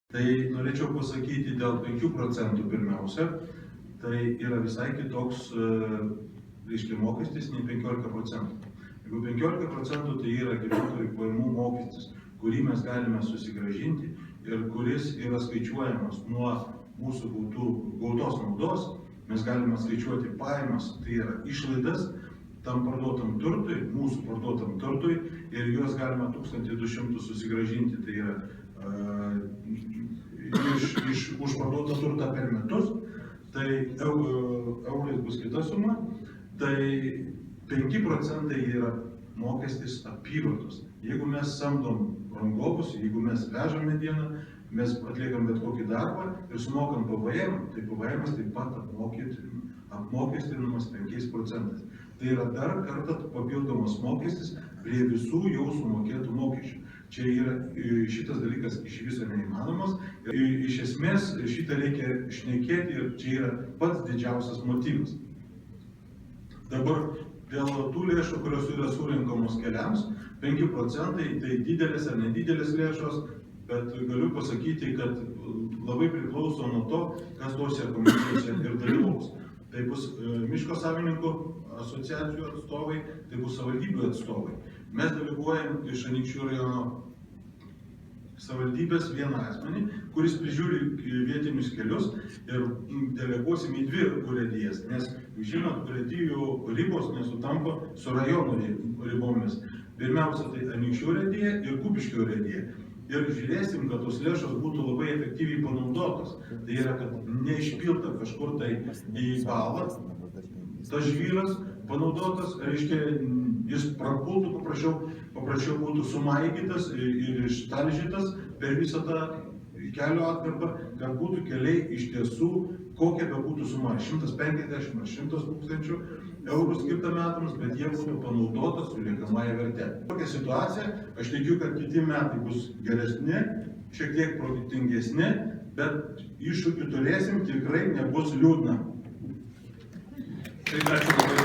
Tai norėčiau pasakyti dėl 5 procentų pirmiausia, tai yra visai kitoks mokestis nei 15 procentų. Jeigu 15 procentų tai yra gyventojų pajamų mokestis, kurį mes galime susigrąžinti ir kuris yra skaičiuojamas nuo mūsų gautos naudos, mes galime skaičiuoti pajamas, tai yra išlaidas tam parduotam turtui, mūsų parduotam turtui ir juos galima 1200 susigrąžinti, tai yra už parduotą turtą per metus, tai eurais bus kita suma, tai 5 procentai yra mokestis apyvartos. Jeigu mes samdom rangovus, jeigu mes vežam medieną, mes atliekam bet kokį darbą ir sumokam PVM, tai PVM taip pat apmokestinamas 5 procentais. Tai yra dar kartą papildomas mokestis prie visų jau sumokėtų mokesčių. Čia yra šitas dalykas iš viso neįmanomas. Iš esmės šitą reikia šnekėti ir čia yra pats didžiausias motyvas. Dabar dėl tų lėšų, kurios yra surinkamos keliams, 5 procentai tai didelės ar nedidelės lėšos, bet galiu pasakyti, kad labai priklauso nuo to, kas tose komisijose ir dalyvaus. Tai bus miško savininkų asociacijų atstovai, tai bus savivaldybių atstovai. Mes deleguojam iš Anykščių rajono savivaldybės vieną asmenį, kuris prižiūri vietinius kelius ir deleguosim į 2 urėdijas, nes, žinot, urėdijų ribos nesutampa su rajono ribomis. Pirmiausia, tai Anykščių urėdija ir Kupiškio urėdija. Ir žiūrėsim, kad tos lėšos būtų labai efektyviai panaudotos. Tai yra, kad neišpilta kažkur tai į balą, tas žvyras panaudotas, reiškia, jis prapultų, paprašiau būtų sumaigytas ir ištalžytas per visą tą kelio atkarpą, kad būtų keliai iš tiesų, kokia be būtų suma, 150 ar 100 tūkstančių eurų skirta metams, bet jie būtų panaudotas su liekamąja verte. Tokia situacija, aš tikiu, kad kiti metai bus geresni, šiek tiek produktingesni, bet iššūkių turėsim, tikrai nebus liūdna. Tai ačiū labai.